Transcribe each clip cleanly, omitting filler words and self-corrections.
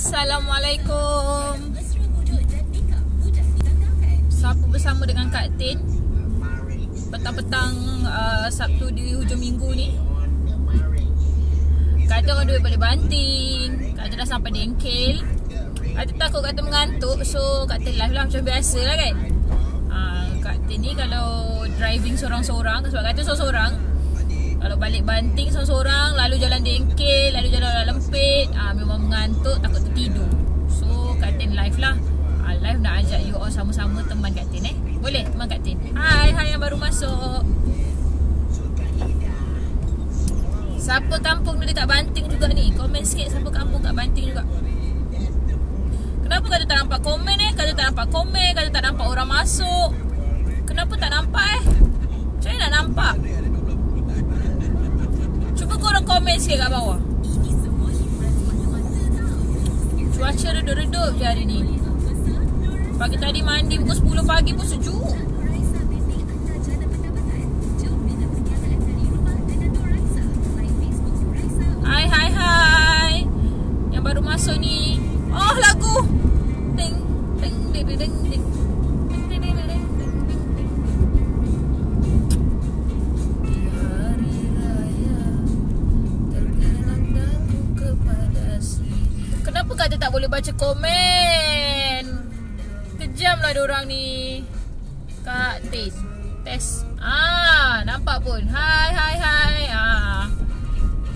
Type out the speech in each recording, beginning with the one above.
Assalamualaikum. Sapu bersama dengan Kak Tin petang-petang Sabtu di hujung minggu ni. Kata orang duit balik banting, kata dah sampai dengkel. Kata takut kata mengantuk, so kata live lah macam biasa lah kan. Kak Tin ni kalau driving seorang-seorang, sebab kata seorang-seorang, kalau balik banting seorang-seorang, lalu jalan dengkel, lalu jalan lempit, memang mengantuk, takut tertidur. So Kak Tin live lah. Live nak ajak you all sama-sama teman Kak Tin Boleh teman Kak Tin? Hai yang baru masuk. Siapa kampung ni dekat Banting juga ni? Komen sikit siapa kampung kat Banting juga. Kenapa kata tak nampak komen Kata tak nampak komen, kata tak nampak orang masuk. Kenapa tak nampak Macam mana nak nampak? Cuba korang komen sikit kat bawah. Cuaca redup-redup je hari ni. Pagi tadi mandi pukul 10 pagi pun sejuk. Hai yang baru masuk ni. Oh, lagu ding ding ding ding ding. Kenapa kata tak boleh baca komen? Kejam lah diorang ni. Kak Tin test. Nampak pun. Hai.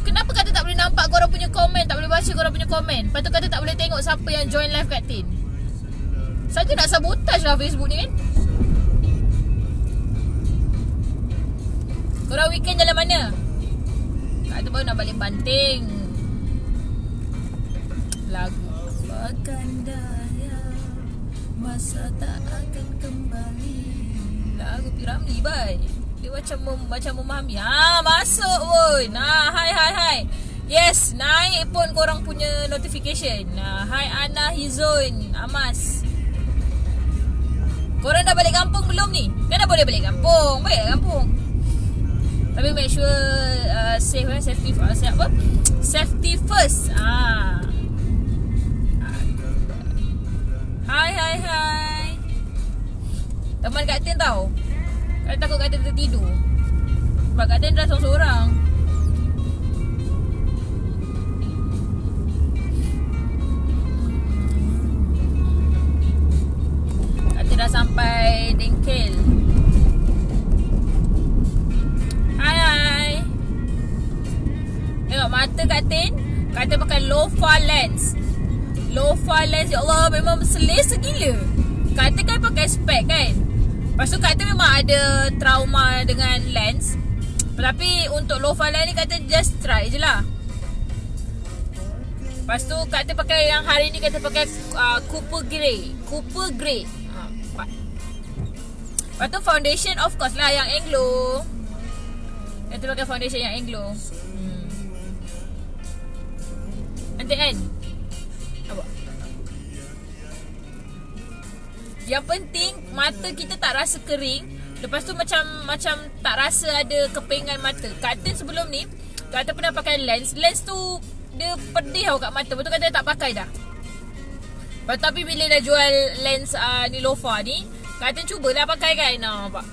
Kenapa kata tak boleh nampak korang punya komen, tak boleh baca korang punya komen? Lepas tu kata tak boleh tengok siapa yang join live Kak Tin. Saja nak sabotage lah Facebook ni kan. Korang weekend jalan mana? Kak tu baru nak balik Banting. Lagu Bagandaya, masa tak akan kembali. Lagu Piramli bai. Dia macam memahami. Masuk pun. Hai. Yes, naik pun korang punya notification. Hai Ana Hizun, Amas. Korang dah balik kampung belum ni? Kan dah boleh balik kampung. Baiklah kampung. Tapi make sure safety first. Hai. Teman Kak Tin tau. Kata takut Kak Tin tertidur. Sebab Kak Tin dah seorang-seorang. Kak Tin dah sampai dengkel. Hai. Tengok mata Kak Tin. Kak Tin pakai low-far lens. Low-far lens, ya Allah, memang selesa gila. Kak Tin kan pakai spek kan. Lepas tu Kak Tin memang ada trauma dengan lens. Tapi untuk low-far lens ni Kak Tin just try je lah. Lepas tu Kak Tin pakai yang hari ni Kak Tin pakai Cooper Grey. Lepas tu foundation of course lah yang Anglo. Kak Tin pakai foundation yang Anglo. Nanti kan nampak? Yang penting mata kita tak rasa kering. Lepas tu macam tak rasa ada kepingan mata. Kak Tin sebelum ni Kak Tin pernah pakai lens. Lens tu dia pedih tau kat mata. Betul Kak Tin tak pakai dah. Tapi bila dah jual lens ni low-far ni, Kak Tin cubalah pakai kan. Nampak?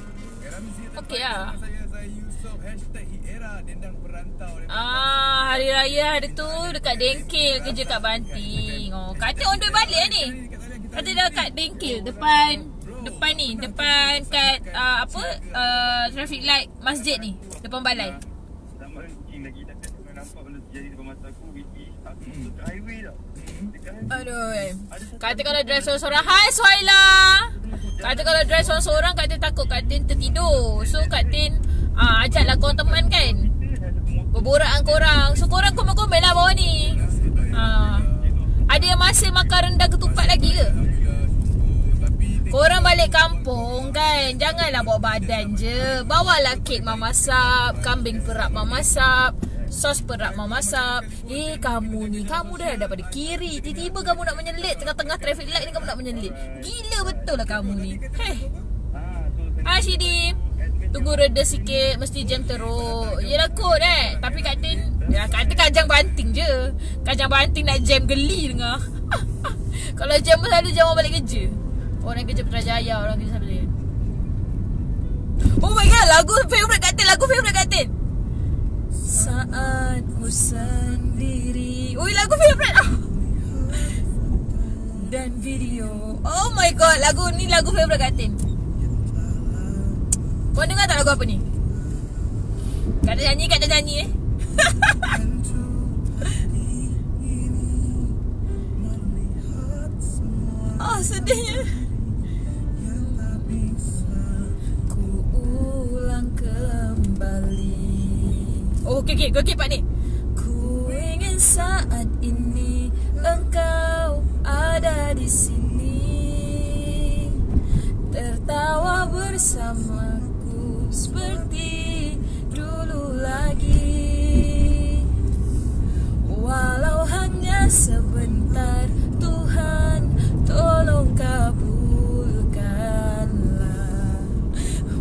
Okey lah. Hari raya ada tu dekat dengkel kerja kat Banting. Kak Tin on the way balik lah ni. Kata dah kat dengkel depan kat traffic light masjid ni, depan balai. Aduh. Kata kalau drive seorang-seorang. Hai Suhaila. Kata kalau drive seorang-seorang Kak Tin takut Kak Tin tertidur. So Kak Tin ajaklah korang teman kan, berborakan korang. So korang komen-komen lah bawah ni. Ada yang masih makan rendang ketupat lagi ke? Korang balik kampung kan, janganlah bawa badan je. Bawalah kek Mama Sap, kambing perap Mama Sap, sos perap Mama Sap. Kamu dah daripada kiri, tiba-tiba kamu nak menyelit tengah-tengah traffic light ni, kamu nak menyelit. Gila betul lah kamu ni. Hai Shidi. Tunggu reda sikit, mesti jam teruk. Yelah kot tapi Kak Tin, ya, Kak Tin kajang banting je. Kajang banting nak jam geli dengar. Kalau jam selalu jam orang balik kerja. Orang kerja Putrajaya, orang kerja siapa dia. Oh my god, lagu favourite Kak Tin. Saat ku sendiri. Ui, lagu favourite dan video. Oh my god, lagu ni lagu favourite Kak Tin. Kau dengar tak lagu apa ni? Kak ada nyanyi Oh sedihnya. Ku ulang kembali. Oh okey Pak ni. Ku ingin saat ini engkau ada di sini, tertawa bersamaku seperti dulu lagi. Walau hanya sebentar, Tuhan tolong kabulkanlah.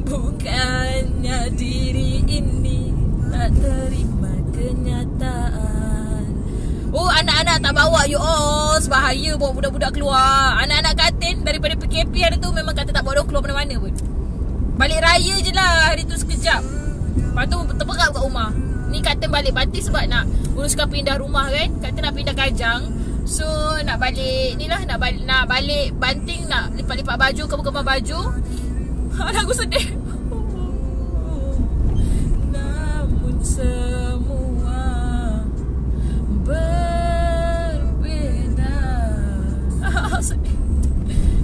Bukannya diri ini tak terima kenyataan. Oh, anak-anak tak bawa you all. Bahaya bawa budak-budak keluar. Anak-anak Kak Tin daripada PKP hari tu memang kata tak bawa dia keluar mana-mana pun. Balik raya je lah hari tu sekejap. Lepas tu terperap kat rumah. Ni Kak Tin balik Banting sebab nak uruskan pindah rumah kan. Kak Tin nak pindah Kajang. So nak balik ni lah, nak balik Banting, nak lipat-lipat baju, kemar-kemar baju. Lagu sedih. Namun semua berbeda.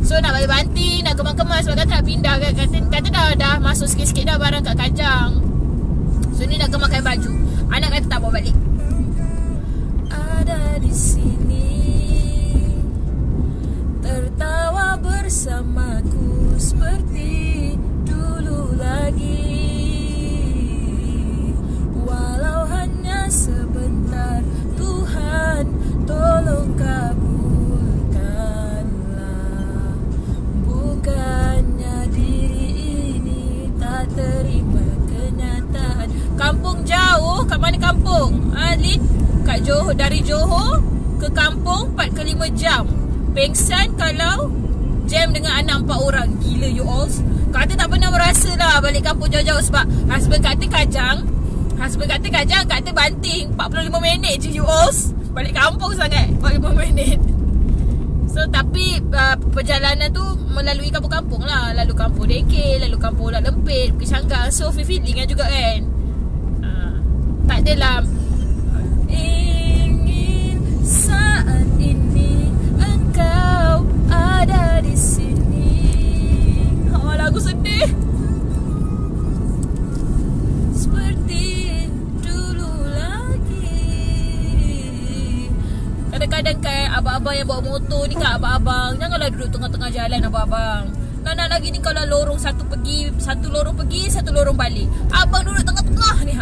So nak balik Banting, nak kemas-kemas sebab kata nak pindah kan. Kata dah masuk sikit-sikit dah barang kat Kajang. So ni nak kemaskan baju. Anak kata tak bawa balik. Ada di sini, tertawa bersamaku seperti dulu lagi. Walau hanya sebentar, Tuhan tolong kabulkanlah. Bukannya diri ini tak terima kenyataan. Kampung jauh, kat mana kampung? Lin, kat Johor, dari Johor ke kampung 4 ke 5 jam. Pengsan kalau jam dengan anak 4 orang. Gila you all. Kata tak pernah merasa lah balik kampung jauh-jauh sebab husband kata Kajang, kata Banting 45 minit je you all. Balik kampung sangat 45 minit. So tapi perjalanan tu melalui kampung-kampung lah. Lalu kampung Dengkil, lalu kampung Ulat Lempit, Bukit Sanggang. So feeling kan juga kan. Tak adalah ingin saat ini engkau ada di sini. Oh lagu sedih. Seperti dulu lagi. Kadang-kadang kan abang-abang yang bawa motor ni kan, abang-abang janganlah duduk tengah-tengah jalan abang-abang. Nak lagi ni kalau lorong satu lorong pergi, satu lorong balik. Abang duduk tengah-tengah ni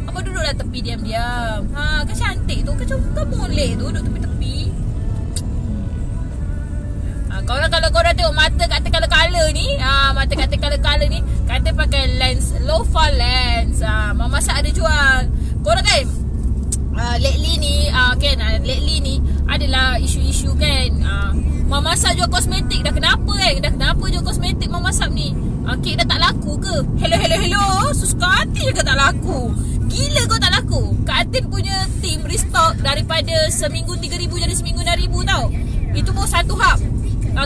Abang duduklah tepi diam-diam. Kan cantik tu. Kan molek tu duduk tepi-tepi. Kalau korang tengok mata Kak Tin colour-colour ni, mata Kak Tin colour-colour ni, Kak Tin pakai lens, low far lens. Mama Masak ada jual. Korang kan lately ni adalah isu-isu kan. Mama Masak jual kosmetik. Dah kenapa jual kosmetik Mama Masak ni? Kek dah tak laku ke? Hello suka hati je tak laku. Gila kau tak laku. Kak Tin punya team restock daripada seminggu 3,000 jadi seminggu 6,000 tau. Itu pun satu hub.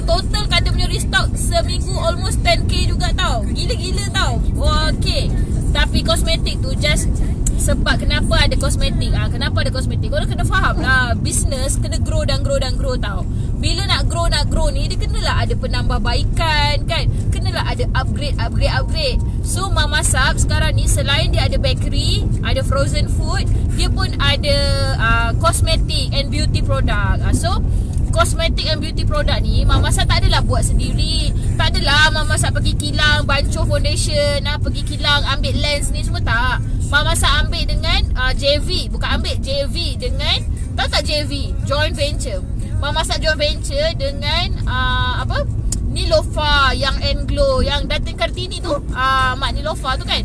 Total Kak Tin punya restock seminggu almost 10k juga tau. Gila-gila tau. Okay. Tapi kosmetik tu just sebab kenapa ada kosmetik. Kenapa ada kosmetik? Korang kena faham lah. Business kena grow dan grow tau. Bila nak grow ni, dia kenalah ada penambahbaikan kan. Kenalah ada upgrade. So Mama Masak sekarang ni selain dia ada bakery, ada frozen food, dia pun ada cosmetic and beauty product. So cosmetic and beauty product ni Mama Masak tak adalah buat sendiri. Tak adalah Mama Masak pergi kilang bancuh foundation, pergi kilang ambil lens ni semua tak. Mama Masak ambil dengan JV. Bukan ambil JV dengan, tahu tak JV? Joint venture. Mama Masak joint venture dengan ni Niloufar, yang Anglo, yang Datin Kartini tu, Mak Niloufar tu kan.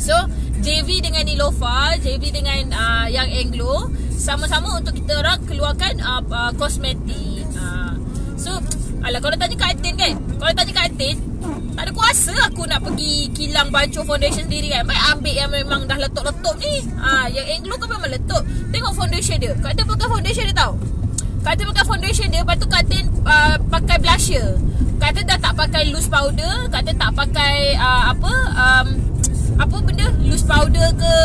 So JV dengan Niloufar, JV dengan yang Anglo, sama-sama untuk kita orang keluarkan kosmetik. So kalau tanya Kak Atin kan, kalau tanya Kak Atin, tak ada kuasa aku nak pergi kilang bancuh foundation sendiri kan. Baik ambil yang memang dah letup-letup ni. Yang Anglo kan memang letup. Tengok foundation dia. Kak Atin pakai foundation dia tau. Kak Atin pakai foundation dia, lepas tu Kak Atin pakai blusher. Kak Atin dah tak pakai loose powder. Kak Atin tak pakai apa benda, loose powder ke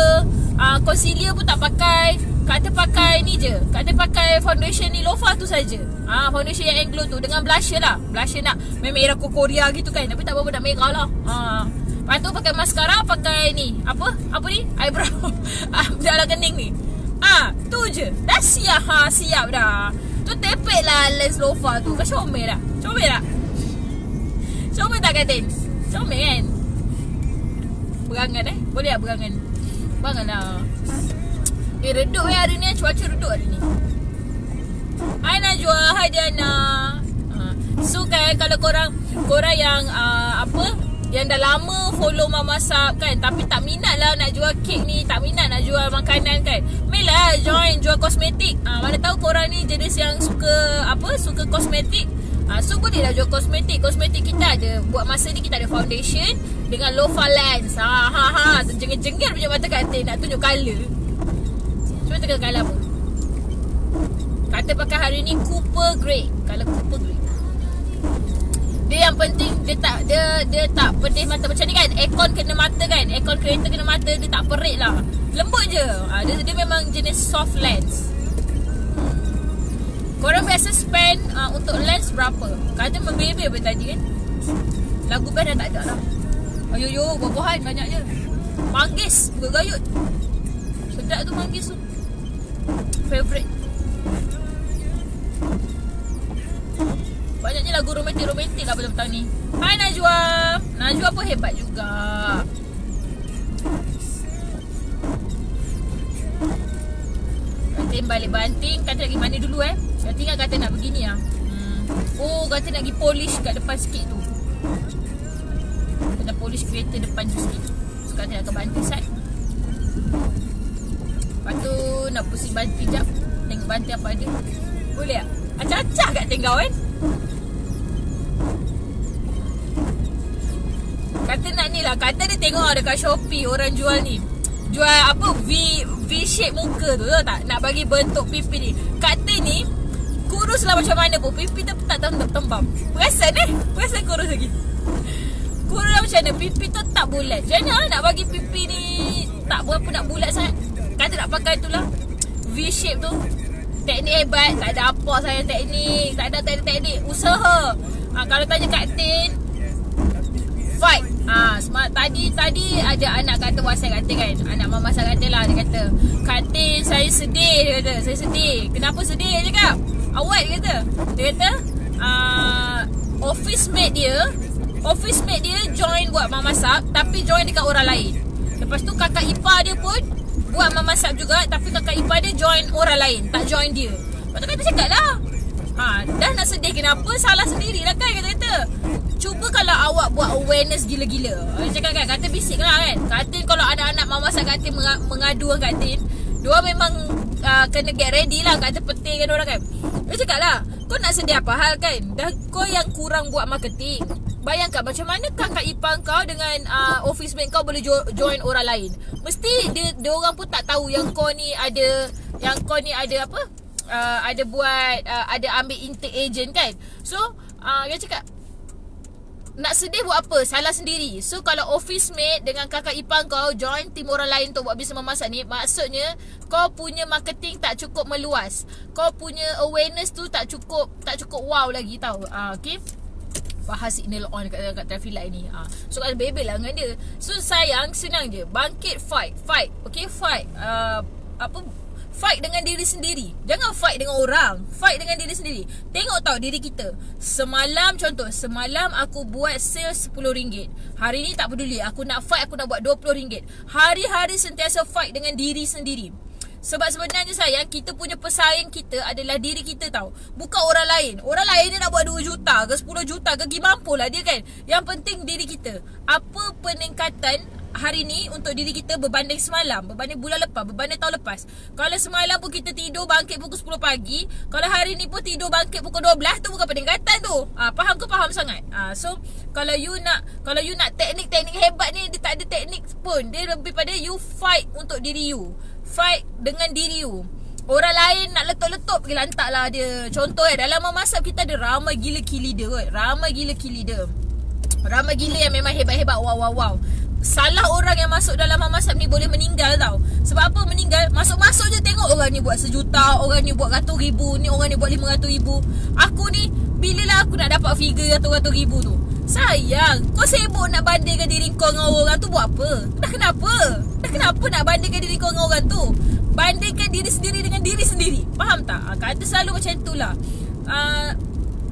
concealer pun tak pakai. Kak Atin pakai ni je. Kak Atin pakai foundation Niloufar tu saja. Foundation yang Anglo tu dengan blusher lah. Blusher nak merah Korea gitu kan, tapi tak apa-apa, nak merah lah. Lepas tu pakai mascara, pakai ni apa ni, eyebrow dalam kening ni. Tu je. Dah siap. Siap dah. Tu tepek lah lens Loufar tu. Kau comel dah. Comel tak? Comel tak Kak Atin? Comel kan? Berangan boleh tak berangan? Berangan lah. Redup hari ni, cuaca redup hari ni. Hai Najwa, hai Diana. So kan, kalau korang yang yang dah lama follow Mama Sab kan, tapi tak minat lah nak jual kek ni, tak minat nak jual makanan kan, Mela join jual kosmetik. Mana tahu korang ni jenis yang suka kosmetik. So boleh lah jual kosmetik. Kosmetik kita ada, buat masa ni kita ada foundation dengan Loufar lens. Jengir-jengir punya mata Kak Atin nak tunjuk colour. Cuba tengok colour apa. Kata pakai hari ni Cooper Grey. Colour Cooper Grey. Dia yang penting dia tak pedih mata macam ni kan. Aircon kena mata kan. Aircon kereta kena mata. Dia tak perit lah. Lembut je. Dia memang jenis soft lens. Korang biasa spend untuk lens berapa? Kata membebel apa tadi kan. Lagu band dah tak ada lah. Ayo buah-buahan banyak je. Manggis bergayut. Sedap tu manggis tu. Favorite. Banyaknya lagu romantik-romantik lah petang-petang ni. Hai Najwa. Najwa pun hebat juga. Kata balik banting. Kata nak pergi mana dulu Kata ingat kata nak pergi ni lah. Kata nak pergi polish kat depan sikit tu. Kena polish kereta depan tu sikit. So kata nak ke banting side. Lepas tu nak pusing banting sekejap. Tengok banting apa ada. Boleh tak? Acah-acah kat tengau kan. Kata nak ni lah. Kata dia tengok dekat Shopee orang jual ni. Jual apa V-shape muka tu, tahu tak? Nak bagi bentuk pipi ni. Kata ni kurus lah macam mana pun, pipi tu tak tembam. Perasan Perasan kurus lagi. Kurus lah macam mana, pipi tu tak bulat. Macam mana nak bagi pipi ni tak berapa nak bulat sangat. Kata nak pakai tu lah V-shape tu. Teknik hebat. Tak ada apa saya teknik. Tak ada teknik. Usaha. Kalau tanya Kak Tin, fight. Smart. Tadi ada anak kata WhatsApp kata kan, anak Mama saya kata lah. Dia kata, Kak Tin saya sedih. Dia kata, saya sedih. Kenapa sedih? Dia cakap, awak dia kata. Dia kata office mate dia join buat mamasak, tapi join dekat orang lain. Lepas tu kakak ipar dia pun buat mamasak juga, tapi kakak ipar dia join orang lain, tak join dia. Lepas tu kata cakap lah, dah nak sedih kenapa, salah sendiri lah kan. Kata cuba kalau awak buat awareness gila-gila. Cakap kan, kata bisik lah kan. Kata kalau anak-anak mamasak kata mengadu dengan Kak Tin, diorang memang kena get ready lah. Kata peting kan orang kan. Dia cakap lah, kau nak sedih apa hal kan? Dah kau yang kurang buat marketing. Bayangkan macam mana kakak ipar kau dengan office mate kau boleh join orang lain. Mesti dia orang pun tak tahu yang kau ni ada, yang kau ni ada apa? Ada buat ada ambil intake agent kan. So dia cakap nak sedih buat apa? Salah sendiri. So kalau office mate dengan kakak ipar kau join tim orang lain untuk buat bisnes memasak ni, maksudnya kau punya marketing tak cukup meluas. Kau punya awareness tu tak cukup wow lagi tau. Okay, bahas signal on kat traffic light ni. So kata bebel lah dengan dia. So sayang, senang je. Bangkit, fight. Okay, fight. Fight dengan diri sendiri. Jangan fight dengan orang. Fight dengan diri sendiri. Tengok tau diri kita. Semalam contoh, semalam aku buat sales RM10. Hari ni tak peduli. Aku nak fight, aku nak buat RM20. Hari-hari sentiasa fight dengan diri sendiri. Sebab sebenarnya sayang, kita punya pesaing kita adalah diri kita tau. Bukan orang lain. Orang lain dia nak buat 2 juta ke 10 juta ke, mampulah dia kan. Yang penting diri kita. Apa peningkatan hari ni untuk diri kita berbanding semalam, berbanding bulan lepas, berbanding tahun lepas. Kalau semalam pun kita tidur bangkit pukul 10 pagi, kalau hari ni pun tidur bangkit pukul 12, tu bukan peningkatan tu. Faham ke? Faham sangat. So kalau you nak teknik-teknik hebat ni, dia tak ada teknik pun. Dia lebih pada you fight untuk diri you. Fight dengan diri you. Orang lain nak letup-letup pergi lantak lah dia. Contoh dalam memasak kita ada ramai gila key leader kot. Ramai gila key leader. Ramai gila yang memang hebat-hebat. Wow. Salah orang yang masuk dalam memasak ni boleh meninggal tau. Sebab apa meninggal? Masuk-masuk je tengok orang ni buat 1 juta, orang ni buat ratus ribu, ni orang ni buat 500 ribu. Aku ni, bilalah aku nak dapat figure ratus-ratus ribu tu? Sayang, kau sibuk nak bandingkan diri kau dengan orang tu buat apa? Dah kenapa nak bandingkan diri kau dengan orang tu? Bandingkan diri sendiri dengan diri sendiri. Faham tak? Kata selalu macam itulah.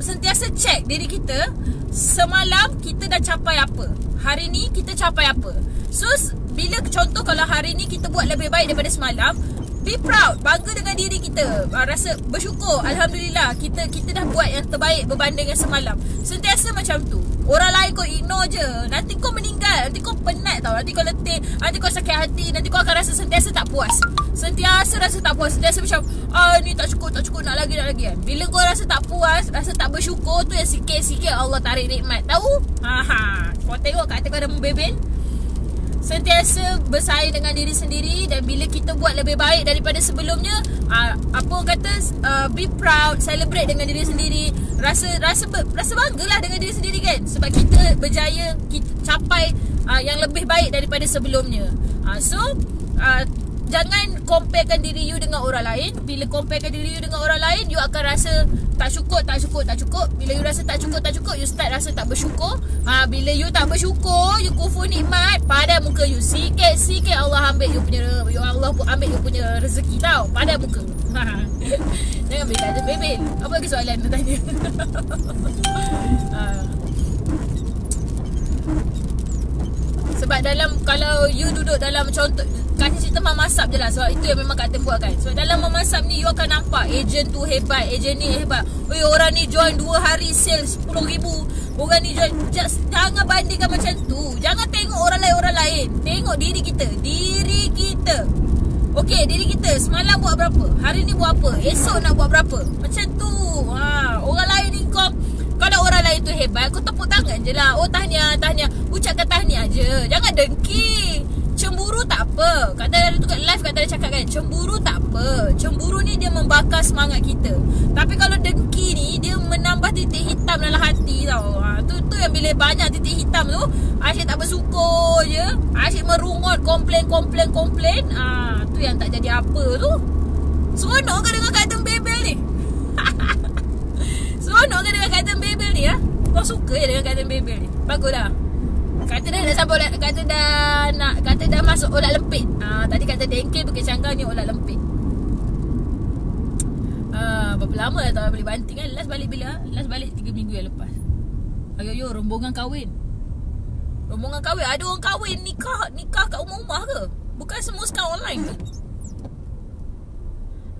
Sentiasa check diri kita. Semalam kita dah capai apa? Hari ni kita capai apa? So, bila contoh kalau hari ni kita buat lebih baik daripada semalam, be proud, bangga dengan diri kita. Rasa bersyukur, alhamdulillah kita dah buat yang terbaik berbanding dengan semalam. Sentiasa macam tu. Orang lain kau ignore je, nanti kau meninggal, nanti kau penat tau, nanti kau letih, nanti kau sakit hati, nanti kau akan rasa sentiasa tak puas. Sentiasa rasa tak puas, sentiasa macam ni tak cukup, nak lagi kan. Bila kau rasa tak puas, rasa tak bersyukur, tu yang sikit-sikit Allah tarik nikmat. Tahu? Kau tengok kat kau ada membebel. Sentiasa bersaing dengan diri sendiri. Dan bila kita buat lebih baik daripada sebelumnya, apa orang kata, be proud, celebrate dengan diri sendiri. Rasa banggalah dengan diri sendiri kan. Sebab kita berjaya, kita capai yang lebih baik daripada sebelumnya. Jangan comparekan diri you dengan orang lain. Bila comparekan diri you dengan orang lain, you akan rasa tak cukup. Bila you rasa tak cukup, you start rasa tak bersyukur. Bila you tak bersyukur, you kufur nikmat, pada muka you sikit-sikit Allah ambil you punya rezeki tau. Pada muka. Jangan bebel. Apa lagi soalan nak tanya? Sebab kalau you duduk dalam contoh, Kak cerita memasak je lah. Sebab itu yang memang Kak Tim buat kan. Sebab dalam memasak ni, you akan nampak ejen tu hebat, ejen ni hebat. Orang ni join 2 hari sale 10,000. Orang ni join. Jangan bandingkan macam tu. Jangan tengok orang lain. Tengok diri kita. Okey, diri kita semalam buat berapa, hari ni buat apa, esok nak buat berapa. Macam tu. Orang lain ni kalau orang lain tu hebat, kau tepuk tangan je lah. Tahniah, ucapkan tahniah je. Jangan dengki. Cemburu tak apa. Kata tu kat live, kata dia cakap kan, cemburu tak apa. Cemburu ni dia membakar semangat kita. Tapi kalau dengki ni, dia menambah titik hitam dalam hati tau. Tu yang bila banyak titik hitam tu, asyik tak bersyukur je, asyik merungut, komplain. Tu yang tak jadi apa tu. Seronok ke dengan kata bebel ni? Seronok ke dengan kata bebel ni? Kau suka je dengan kata bebel ni? Baguslah. Kata dah nak sampai kata dah masuk olat lempit. Tadi kata dengkel Bukit Canggah, ni olat lempit. Berapa lama dah tak boleh banting kan? Last balik bila? Last balik 3 minggu yang lepas. Ayo rombongan kahwin. Ada orang kahwin nikah kat rumah ke? Bukan semua sekarang online ke?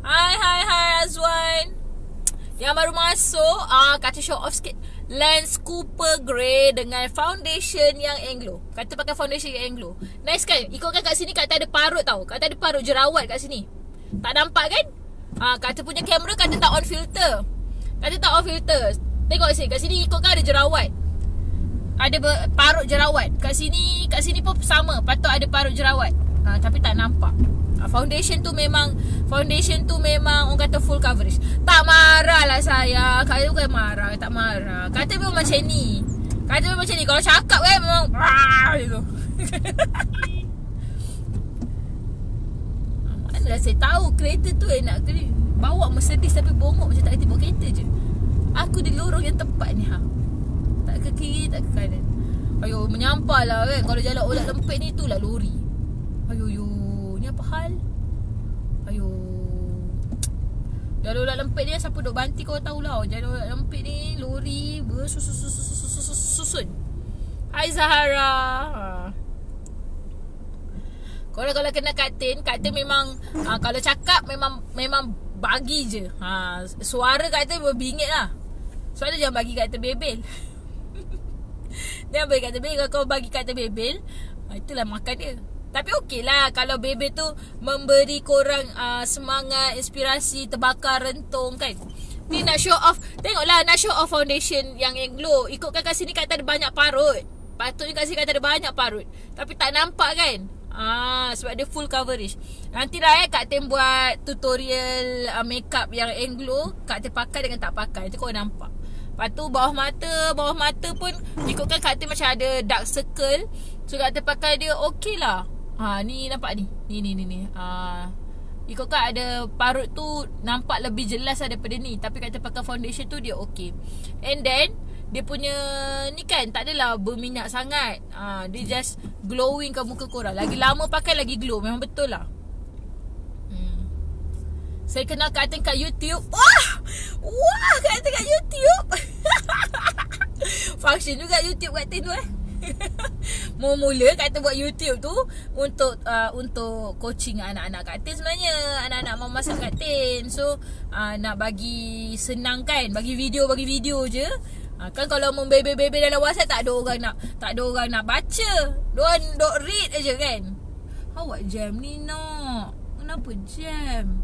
Hai Azwan. Yang baru masuk, kata show off sikit. Lens Cooper Grey dengan foundation yang Anglo. Kata pakai foundation yang Anglo. Nice kan? Ikutkan kat sini kata ada parut tau. Kata ada parut jerawat kat sini. Tak nampak kan? Kata punya kamera kata tak on filter. Tengok sini. Kat sini ikutkan ada jerawat. Ada parut jerawat. Kat sini pun sama. Patut ada parut jerawat. Tapi tak nampak. Foundation tu memang orang kata full coverage. Tak marah lah saya. Kata bukan marah, tak marah. Kata memang macam ni. Kalau cakap kan memang gitu. Manalah saya tahu kereta tu nak bawa Mercedes tapi bongok macam tak kerti bawa kereta je. Aku di lorong yang tepat ni tak ke kiri, tak ke kanan. Menyampah lah kan. Kalau jalan olat lempit ni tu lah lori. Ni apa hal? Jalan olat lempit ni siapa duk banti kau tahulah. Jalan olat lempit ni lori bersusun. Hai Zahara. Korang kalau kenal Kak Tin memang kalau cakap memang bagi je. Suara Kak Tin berbingit lah. Soalnya jangan bagi Kak Tin bebel. Jangan bagi Kak Tin bebel. Kalau kau bagi Kak Tin bebel, itulah makan dia. Tapi okey lah kalau bebel tu memberi korang semangat, inspirasi, terbakar, rentung kan. Ni nak show off. Tengoklah nak show off foundation yang glow. Ikutkan kat sini Kak Tin ada banyak parut. Patutnya kat sini Kak Tin ada banyak parut. Tapi tak nampak kan. Sebab dia full coverage. Nantilah Kak Tin buat tutorial makeup yang glow. Kak Tin pakai dengan tak pakai. Nanti korang nampak. Lepas tu bawah mata pun ikutkan Kak Tin macam ada dark circle. So Kak Tin pakai dia okey lah. Ni nampak ni. Ni. Ikutkan ada parut tu nampak lebih jelas lah daripada ni. Tapi Kak Tin pakai foundation tu dia okey. And then dia punya ni kan tak adalah berminyak sangat. Dia just glowing kat muka korang. Lagi lama pakai lagi glow. Memang betul lah. Saya kenal Kak Tin kat YouTube. Wah Kak Tin kat YouTube. Function juga YouTube Kak Tin tu mula Kak Tin buat YouTube tu untuk coaching anak-anak Kak Tin sebenarnya. Anak-anak mama masak Kak Tin. So nak bagi senang kan. Bagi video je. Kan kalau membebe-bebe dalam WhatsApp tak ada orang nak baca. Diorang dok read aja kan. Awak jam ni nak. Kenapa jam?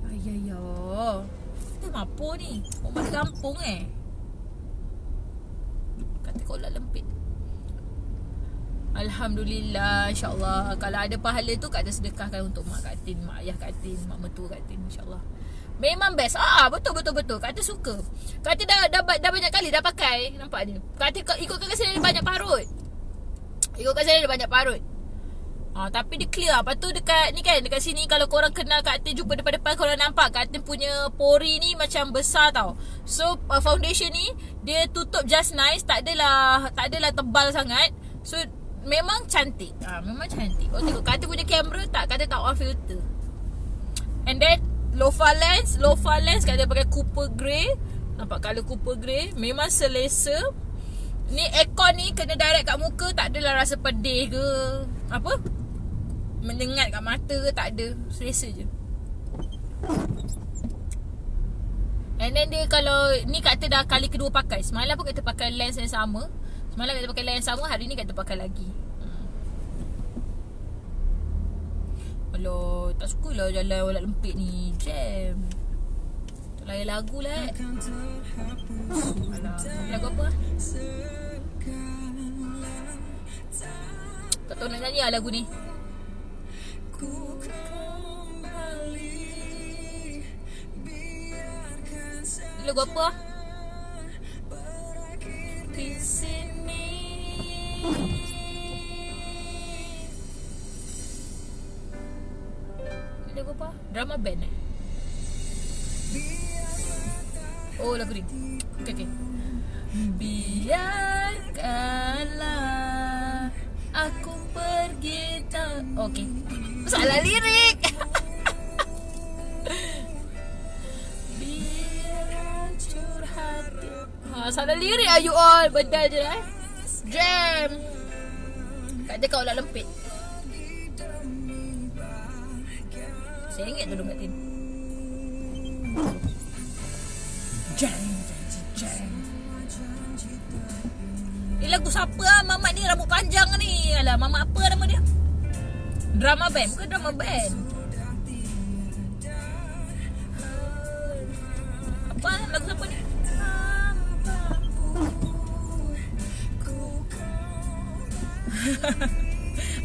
Ayah. Kita apa ni? Orang balik kampung Kata kolak lempit. Alhamdulillah, insyaAllah. Kalau ada pahala tu Kak Tin sedekahkan untuk mak Kak Tin, mak ayah Kak Tin, mak mertua Kak Tin, insyaAllah. Memang best. Betul. Kak Tin suka. Kak Tin dah banyak kali dah pakai. Nampak dia. Kak Tin ikutkan kat sini ada banyak parut. Tapi dia clear. Lepas tu dekat ni kan, dekat sini kalau korang kenal Kak Tin, jumpa depan-depan korang nampak Kak Tin punya pori ni macam besar tau. So foundation ni dia tutup just nice. Tak adalah tebal sangat. So memang cantik. Memang cantik. Oh tengok Kak Tin punya kamera tak, Kak Tin tak on filter. And then Lofa lens Kak Tin pakai Cooper Grey. Nampak colour Cooper Grey. Memang selesa. Ni aircon ni kena direct kat muka. Tak adalah rasa pedih ke menyengat kat mata ke. Tak ada. Selesa je. And then dia kalau ni Kak Tin dah kali kedua pakai. Semalam pun Kak Tin pakai lens yang sama. Hari ni Kak Tin pakai lagi. Alah, tak sukalah jalan walak lempit ni. Jam. Tak layan lagu lah. Alah, lagu apa? Tak tahu nak nyanyi lah lagu ni. Lagu apa? Di sini. Lagu apa? Drama band Oh lagu ni. Okay. Biarkanlah aku pergi okay. Salah lirik. Biar curhat. Salah lirik lah you all. Bedal je lah Jam. Kak Tin kau lah lempit. RM1 tu dong Kak Tin. Jang. Ni lagu siapa lah? Mamat ni rambut panjang ni. Alah, Mamat apa nama dia? Drama band. Bukan drama band. Apa lagu siapa ni?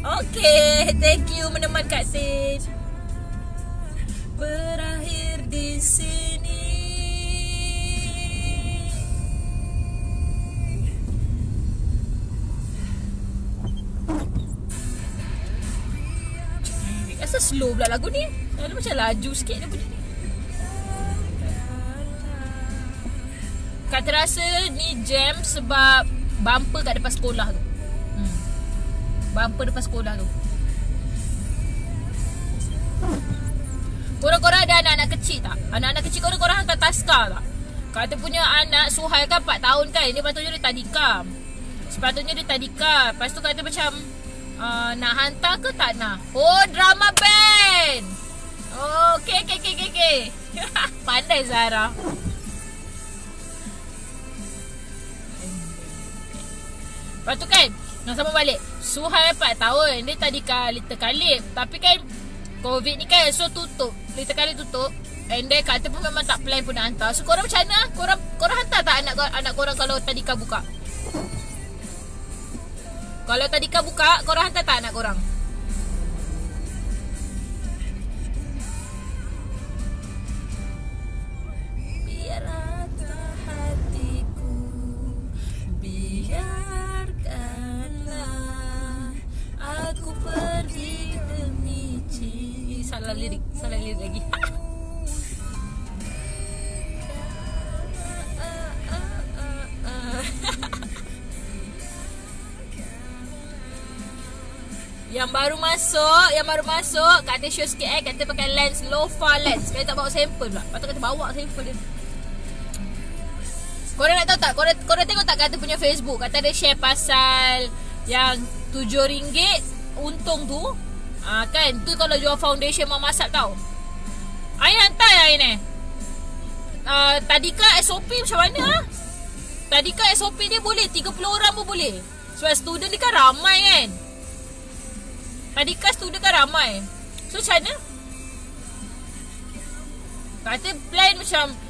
Okay, thank you meneman Kak Tin. Berakhir di sini. Rasa slow pula lagu ni. Lalu macam laju sikit dia bunyi ni. Kata rasa ni jam sebab bumper kat depan sekolah tu. Bumper depan sekolah tu. Korang-korang ada anak-anak kecil tak? Anak-anak kecil korang hantar taska tak? Kata punya anak Suhail kan 4 tahun kan. Dia patutnya dia tadika. Sepatutnya dia tadika. Lepas tu kata macam Nak hantar ke tak nak? Oh, drama band. Oh, okay. Pandai Zara. Lepas tu kan, nak sama balik. Suhai 4 tahun. Dia tadika Little Khalif. Tapi kan COVID ni kan, so tutup. Little Khalif tutup. And then kata pun memang tak plan pun nak hantar. So korang macam mana? Korang hantar tak anak korang kalau tadika buka? Kalau tadika buka, korang hantar tak anak korang? Biar rata hatiku, biarkanlah aku pergi demi cinta. Salah lirik lagi. Yang baru masuk kata show sikit kata pakai lens low-far lens. Kata tak bawa sampel pula. Patut kata bawa sampel dia. Korang nak tahu tak? Korang tengok tak kata punya Facebook? Kata dia share pasal yang RM7 untung tu. Kan tu kalau jual foundation memasak tau. Ain hantar ya Ain Tadika SOP macam mana? Tadika SOP dia boleh 30 orang pun boleh. Sebab student ni kan ramai kan. Tadika student kan ramai. So macam mana?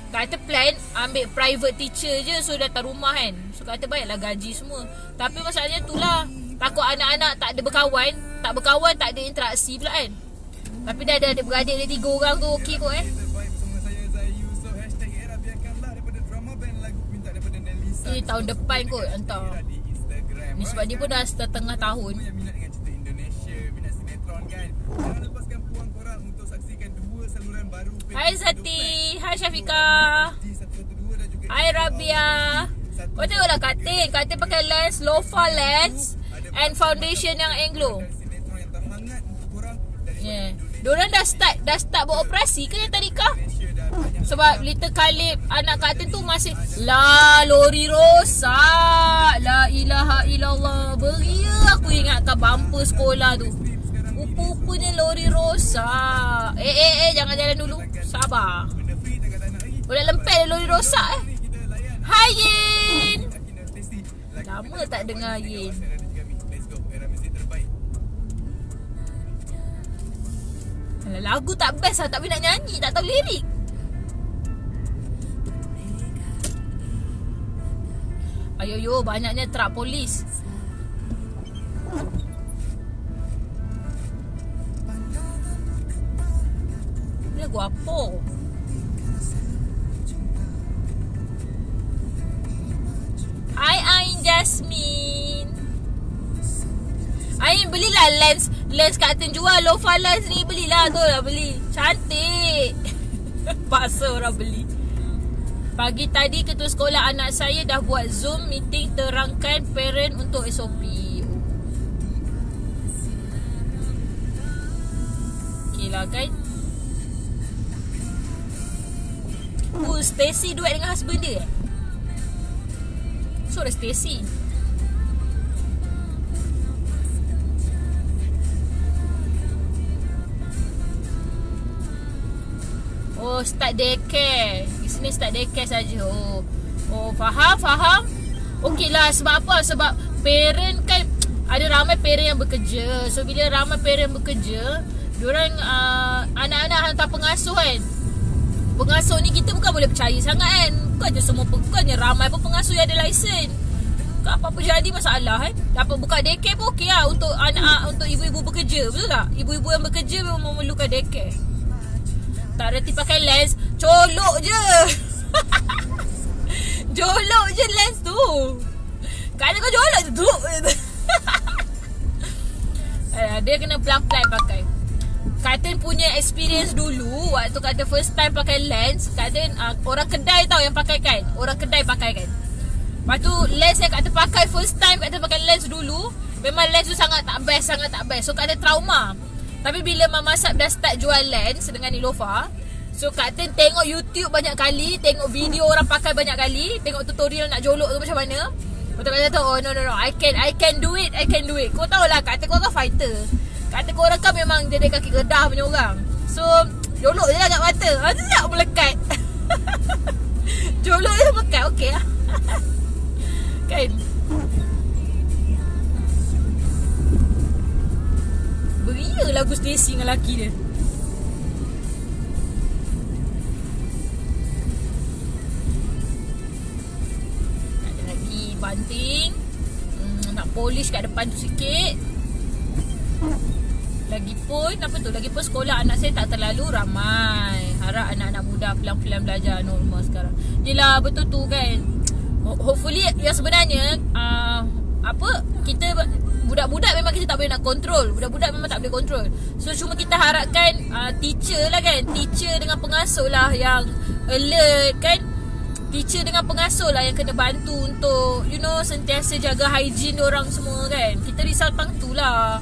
Kata plan ambil private teacher je. So datang rumah kan. So kata baiklah gaji semua. Tapi masalahnya tu lah, takut anak-anak tak ada berkawan. Tak berkawan, tak ada interaksi pula kan. Tapi dah ada beradik dia 3 orang tu okey kot tahun depan kot hantar. Ni sebab dia pun dah setengah tahun. Hai Zati, hai Syafiqa, hai Rabia. Kau tengoklah Katin pakai lens, low-far lens and foundation yang Anglo. Yeah. Diorang dah start buat operasi ke yang tadika? Sebab Little Khalif anak Katin tu masih lori rosak. La ilaha illallah. Beria aku ingatkan bumper sekolah tu. Rupa-rupanya lori rosak. Jangan jalan dulu. Sabar. Boleh lempel lori rosak Hai Yin. Lama tak dengar Yin. Lagu tak best lah. Tak boleh nak nyanyi. Tak tahu lirik. Ayo banyaknya truk polis. Lagu apa? Hai Ain Jasmine. Ain belilah lens Katin jual low-far lens ni. Belilah tu lah beli. Cantik. Paksa orang beli. Pagi tadi ketua sekolah anak saya dah buat Zoom meeting terangkan parent untuk SOP. Okay lah kan. Stacy duet dengan husband dia So ada Stacy. Oh start daycare. Di sini start daycare saja. Oh faham. Okey lah. Sebab apa? Sebab parent kan ada ramai parent yang bekerja. So bila ramai parent bekerja, diorang anak-anak hantar pengasuh kan. Pengasuh ni kita bukan boleh percaya sangat kan. Bukannya ramai pun pengasuh yang ada lesen. Apa-apa jadi masalah kan. Dapat buka daycare pun okey lah untuk anak, untuk ibu-ibu bekerja. Betul tak? Ibu-ibu yang bekerja memang memerlukan daycare. Tak reti pakai lens. Colok je. Jolok je lens tu. Kalau kau jolok je duduk. Dia kena pelan-pelan pakai. Katin punya experience dulu. Waktu kata first time pakai lens, Katin orang kedai tau yang pakai kan. Orang kedai pakai kan. Lepas tu lens yang Katin pakai first time, Katin pakai lens dulu, memang lens tu sangat tak best. So Katin trauma. Tapi bila Mama Sab dah start jual lens dengan Nilofa, so Katin tengok YouTube banyak kali, tengok video orang pakai banyak kali, tengok tutorial nak jolok tu macam mana. Betul kata oh no, I can do it. Kau tahu lah, kata kau kan fighter. Kata kau orang kan memang jadi kaki kedah punya orang. So jolok je lah kat mata. Sekejap melekat. Jolok je melekat. Okay lah. Kan. Beria lagu Stacy dengan lelaki dia. Ada lagi banting. Nak polish kat depan tu sikit. Lagipun sekolah anak saya tak terlalu ramai. Harap anak-anak muda pelan-pelan belajar normal sekarang. Yelah betul tu kan. Hopefully yang sebenarnya kita budak-budak memang kita tak boleh nak kontrol. Budak-budak memang tak boleh kontrol. So cuma kita harapkan teacher lah kan. Teacher dengan pengasuh lah yang alert kan. Teacher dengan pengasuh lah yang kena bantu untuk sentiasa jaga hygiene orang semua kan. Kita risau tentang tu lah.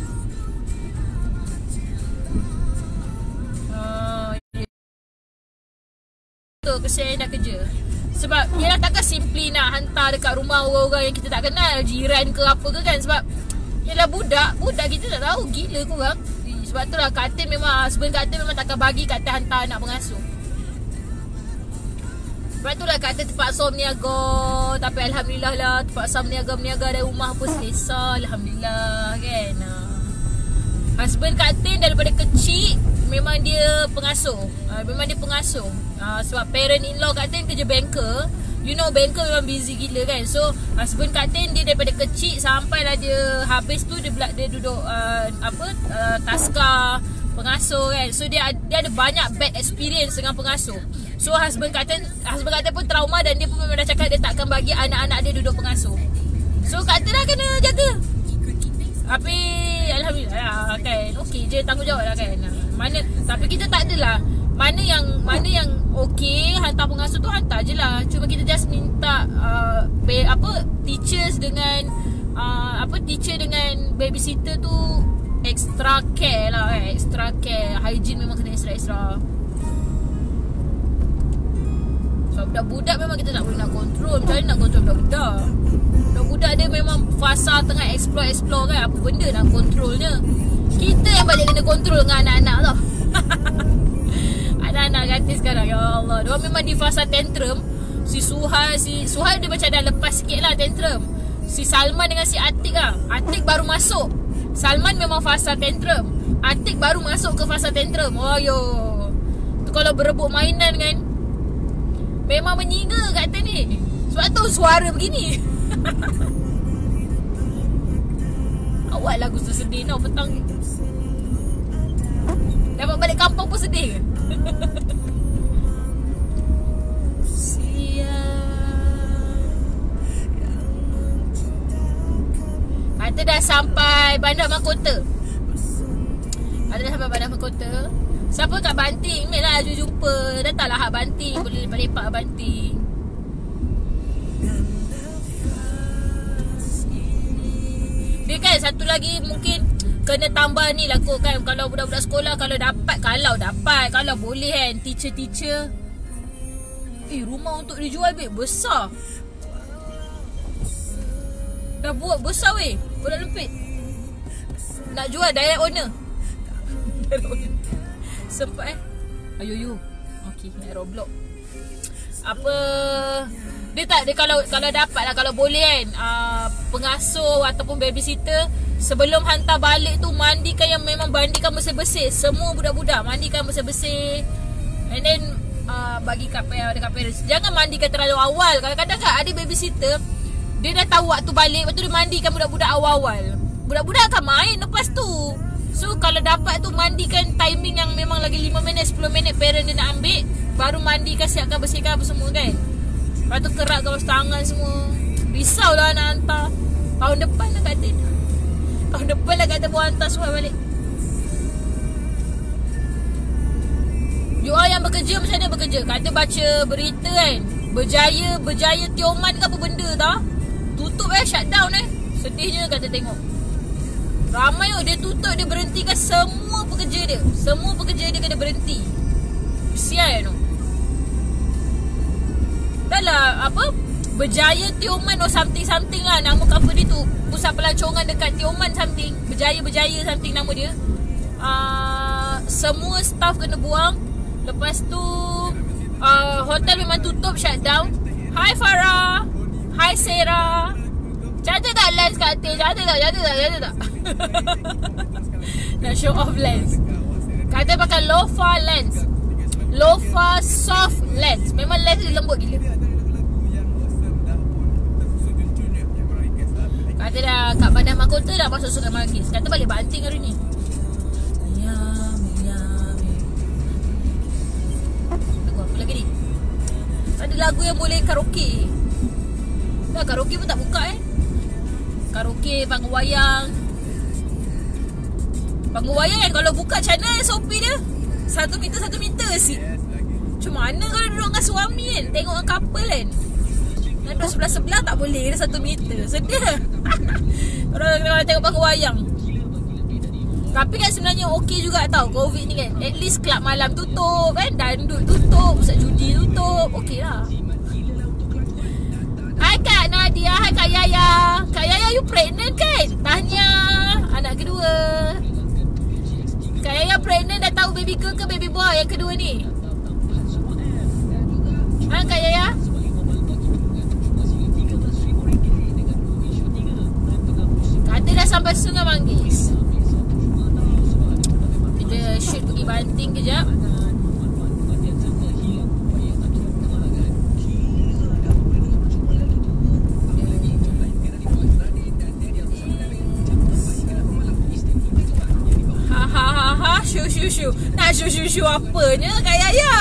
Kesian dah kerja. Sebab yelah takkan simply nak hantar dekat rumah orang-orang yang kita tak kenal, jiran ke apa ke kan. Sebab yelah budak kita tak tahu. Gila korang. Sebab tu lah Katin memang, sebenarnya Katin memang takkan bagi Katin hantar anak pengasuh. Sebab tu lah Katin terpaksa berniaga. Tapi Alhamdulillah lah terpaksa berniaga dari rumah pun selesa. Alhamdulillah kan. Husband Katin daripada kecil memang dia pengasuh. Sebab parent-in-law Katin kerja banker. Banker memang busy gila kan. So husband Katin dia daripada kecil sampailah dia habis tu dia duduk taska pengasuh kan. So dia ada banyak bad experience dengan pengasuh. So husband Katin pun trauma dan dia pun memang dah cakap dia takkan bagi anak-anak dia duduk pengasuh. So Katin lah kena jaga. Tapi Alhamdulillah kan. Okey je, tanggungjawab lah kan. Tapi kita tak adalah. Mana yang okey, hantar pengasuh tu hantar je lah. Cuma kita just minta teachers dengan teacher dengan babysitter tu extra care lah kan. Extra care. Hygiene memang kena extra. So budak-budak memang kita tak boleh nak kontrol. Macam mana nak kontrol budak-budak? Budak-budak dia memang fasa tengah explore kan. Apa benda nak kontrolnya. Kita yang balik kena kontrol dengan anak-anak tau. Anak-anak Katin sekarang, ya Allah, diorang memang di fasa tantrum. Si Suhai dia macam dah lepas sikit lah tantrum. Si Salman dengan si Atik lah. Atik baru masuk. Salman memang fasa tantrum. Atik baru masuk ke fasa tantrum. Oh yo. Tu kalau berebut mainan kan, memang menyinga Katin ni. Sebab tu suara begini. Awak lagu tu sedih tau petang ni. Dapat balik kampung pun sedih ke? Kata dah sampai Bandar Mahkota. Siapa kat Banting ni lah jumpa. Datanglah hak Banting. Boleh lepak-lepak Banting. Dia kan satu lagi mungkin kena tambah ni lah kot kan. Kalau budak-budak sekolah Kalau dapat Kalau boleh kan teacher rumah untuk dijual besar. Dah buat besar weh. Bola lempit nak jual direct owner. Sempat Ayo okey, Roblox. Dia kalau dapat lah, kalau boleh kan, pengasuh ataupun babysitter sebelum hantar balik tu mandikan yang memang mandikan bersih-bersih. Semua budak-budak mandikan bersih-bersih. And then bagi kat parents. Jangan mandikan terlalu awal. Kadang-kadang kan ada babysitter, dia dah tahu waktu balik, lepas tu dia mandikan budak-budak awal-awal. Budak-budak akan main lepas tu. So kalau dapat tu mandikan timing yang memang lagi 5 minit 10 minit parent dia nak ambil, baru mandikan, siapkan, bersihkan apa semua kan. Lepas tu keratkan basuh tangan semua. Risau lah nak hantar. Tahun depan lah kata. Tahun depan lah kata buat hantar semua balik. You all yang bekerja macam mana bekerja? Kata baca berita kan, Berjaya Tioman ke apa benda tau, tutup shutdown Sedihnya kata tengok. Ramai dia tutup, dia berhentikan semua pekerja dia. Semua pekerja dia kena berhenti. Kesian tu. Dah lah Berjaya Tioman or something lah. Nama company tu, pusat pelancongan dekat Tioman something. Berjaya something nama dia. Semua staff kena buang. Lepas tu hotel memang tutup, shutdown. Hi Farah. Hi Sarah. Cantik tak lens kat atas? Cantik tak? Nak show off lens. Kata pakai Lofa lens. Lofa soft lens. Memang lens dia lembut gila. Kata dah kat Bandar Mahkota dah masuk Sungai Manggis. Kata balik Banting hari ni. Lagu apa lagi ni? Ada lagu yang boleh karaoke. Dah karaoke pun tak buka Karaoke, panggung wayang. Panggung wayang yang kalau buka channel SOP dia 1 meter sih. Cuma mana kalau duduk dengan suami kan, tengok dengan couple kan, nak duduk sebelah-sebelah tak boleh, dia 1 meter. Sedih. Kalau tengok panggung wayang. Tapi kan sebenarnya okey juga tau COVID ni kan. At least kelab malam tutup kan, dandut tutup, pusat judi tutup. Okey lah. Hai Kak Nadia, hai Kak Yaya. Kak Yaya you pregnant kan? Tahniah, anak kedua. Kak Yaya pregnant, dah tahu baby girl ke baby boy yang kedua ni? Ha Kak Yaya? Kata dah sampai Sungai Manggis. Kita shoot pergi Banting kejap. Shu. Nak shu apanya Kak Yaya?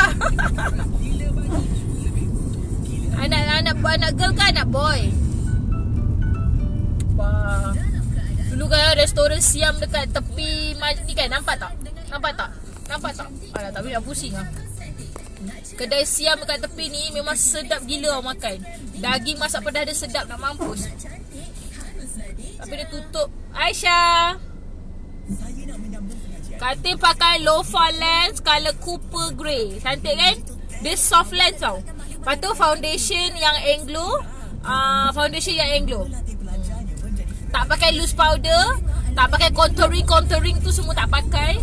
Anak girl kan anak boy? Wah. Dulu kan restoran Siam dekat tepi ni kan, nampak tak? Alah tak boleh nak pusing lah. Kedai Siam dekat tepi ni memang sedap gila orang makan. Daging masak pedas dia sedap nak mampus. Tapi dia tutup. Aisyah, Katin pakai Lofa lens color Cooper Grey. Cantik kan? Dia soft lens tau. Lepas tu foundation yang Anglo. Tak pakai loose powder, tak pakai contouring tu semua tak pakai.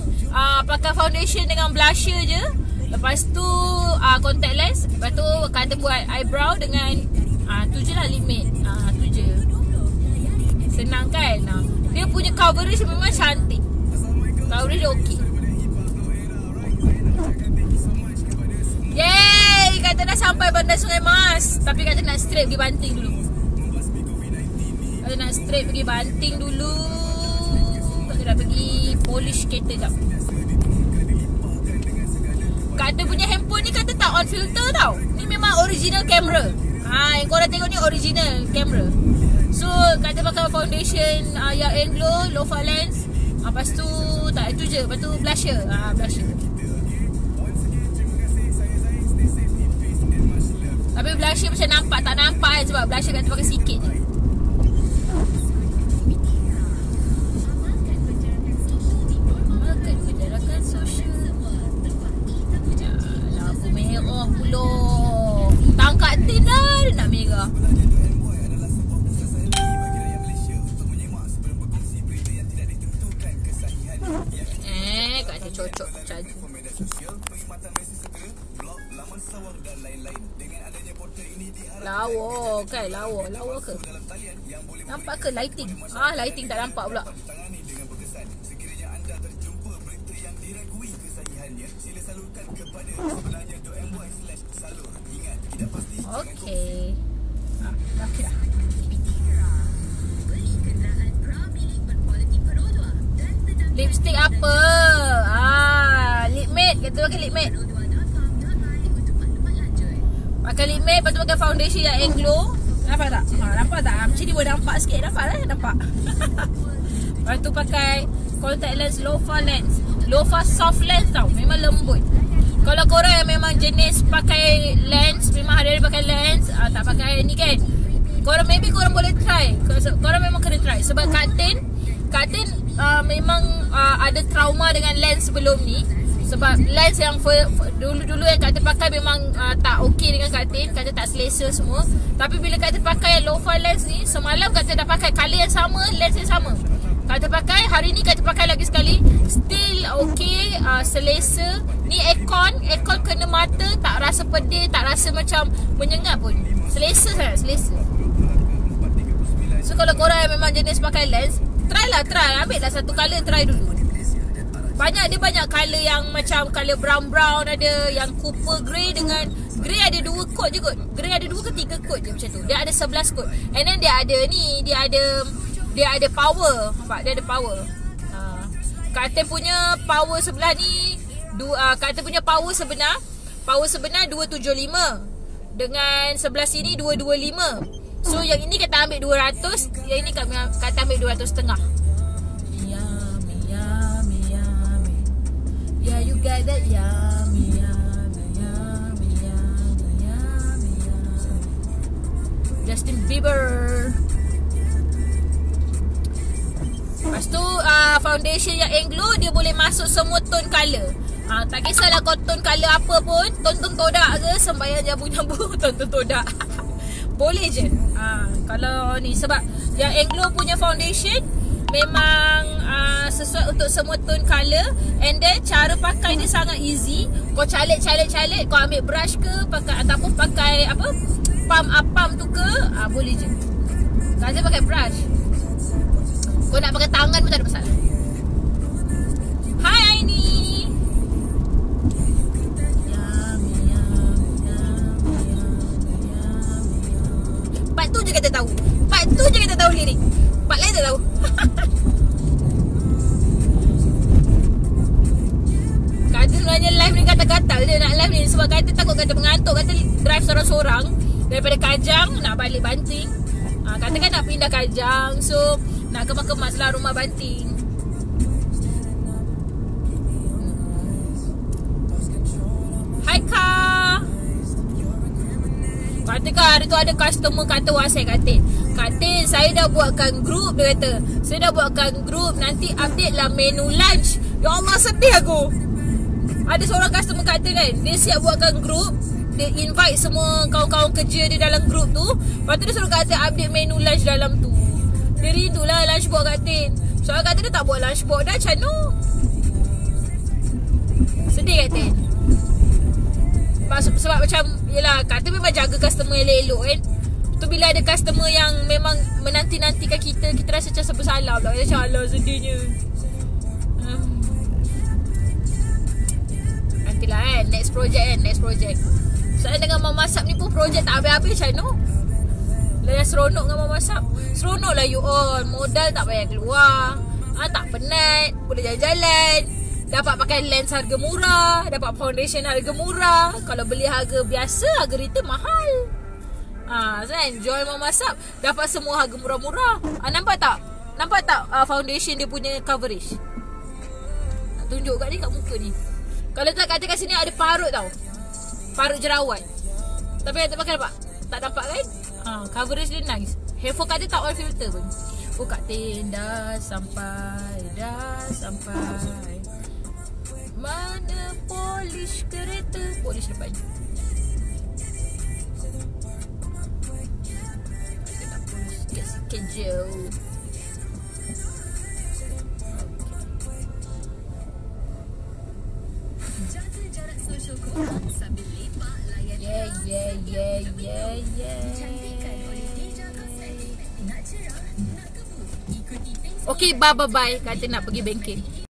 Pakai foundation dengan blusher je. Lepas tu contact lens. Lepas tu kata buat eyebrow dengan tu je lah, lip matte. Tu je. Senang kan? Dia punya coverage memang cantik. Coverage dia okey. Yeay, kata dah sampai Bandar Sungai Mas. Tapi kata nak straight pergi Banting dulu. Kata nak straight pergi Banting dulu. Kata dah pergi polish kereta jap. Kata punya handphone ni kata tak on filter tau. Ni memang original camera. Yang korang tengok ni original camera. So kata pakai foundation yang Anglo, Lofa lens. Lepas tu tak itu je. Lepas tu blusher. Blusher. Tapi blusher macam nampak tak nampak kan, sebab blusher kata pakai sikit je. Makan penjarakan sosial. Lampu merah pula. Tangkap tin lah dia nak merah. Kata cocok caji. Lawa kan? Lawa ke? Nampak ke lighting? Lighting tak nampak pula. Okay. Okay dah. Lipstick apa? Lip matte. Kata pakai lip matte. Pakai lip matte, lepas tu pakai foundation yang Anglo. Nampak tak? Nampak tak? Macam ni boleh nampak sikit. Nampak lah? Nampak. Lepas tu pakai contact lens Lofa lens. Lofa soft lens tau. Memang lembut. Kalau korang yang memang jenis pakai lens, memang hari-hari pakai lens, tak pakai ni kan, maybe korang boleh try. Korang memang kena try. Sebab Katin memang ada trauma dengan lens sebelum ni. Sebab lens yang dulu-dulu yang Katin pakai memang tak okey dengan Katin. Katin. Kata tak selesa semua. Tapi bila kata pakai low fi lens ni, semalam kata dah pakai color yang sama, lens yang sama. Kata pakai, hari ni kata pakai lagi sekali, still okay, selesa. Ni aircon kena mata, tak rasa pedih, tak rasa macam menyengat pun. Selesa sangat, selesa. So kalau korang yang memang jenis pakai lens, try, ambil lah satu colour, try dulu. Dia banyak colour yang macam colour brown ada, yang copper grey dengan grey ada 2 coat je kot. Grey ada 2 ke 3 coat je macam tu. Dia ada 11 coat. And then dia ada power. Nampak? Dia ada power. Katin punya power sebelah ni Katin punya power sebenar 275. Dengan sebelah sini 225. So yang ini kita ambil 200, yang ini kata ambil 200.5. Yeah, you got that yummy, yummy, yummy, yummy, yummy, yummy. Justin Bieber. Lepas tu foundation yang Anglo, dia boleh masuk semua tone colour. Tak kisahlah kau tone colour apa pun, tone todak ke, sembahyang nyabu-nyabu tone todak. Boleh je. Kalau ni sebab yang Anglo punya foundation memang sesuai untuk semua tone colour. And then cara pakai dia sangat easy. Kau caleg, kau ambil brush ke pakai, ataupun pakai apa, pump tu ke, boleh je. Kau pakai brush. Kau nak pakai tangan pun tak ada masalah. Hai Aini. Part tu je kita tahu lirik. Part lain tak tahu. Kata sebenarnya live ni gatal-gatal je nak live ni. Sebab kata takut kata mengantuk. Kata drive sorang-sorang daripada Kajang nak balik Banting. Kata kan nak pindah Kajang. So nak kemas-kemas lah rumah Banting. Hai Kak. Kata Kak, hari tu ada customer kata WhatsApp Katin, saya dah buatkan group. Dia kata, saya dah buatkan group, nanti update lah menu lunch. Ya Allah, sedih aku. Ada seorang customer kata kan, dia siap buatkan group, dia invite semua kawan-kawan kerja dia dalam group tu. Lepas tu dia suruh kata update menu lunch dalam tu. Dia rindulah lunch box Katin. Soalnya kata dia tak buat lunch box dah, macam mana? Sedih Katin. Sebab macam, yelah, kata memang jaga customer elok-elok kan. Tu bila ada customer yang memang menanti-nantikan kita rasa macam bersalah pula. Macam alah sedihnya. Nantilah kan, next project. Soalnya dengan memasak ni pun projek tak habis-habis macam mana. Lah seronok dengan memasak. Seronok lah you all. Modal tak payah keluar. Tak penat. Boleh jalan-jalan. Dapat pakai lens harga murah, dapat foundation harga murah. Kalau beli harga biasa, harga retail mahal. Kan? Jual memasak, dapat semua harga murah-murah. Nampak tak foundation dia punya coverage? Nak tunjuk kat ni, kat muka ni. Kalau tak kata kat sini ada parut tau. Parut jerawat. Tapi tak pakai nampak? Tak nampak kan? Coverage dia nice. Handphone kata tak oil filter pun. Katin dah sampai. Mana polish kereta? Polish depan. Kita nak polish sikit-sikit je. Jaga jarak sosial korang sambil lepak layan. Yeah. Dicantikkan oleh Dija Kosmetik. Nak cerah, nak gemuk, ikuti Facebook. Okay, bye. Kata nak pergi bengkel.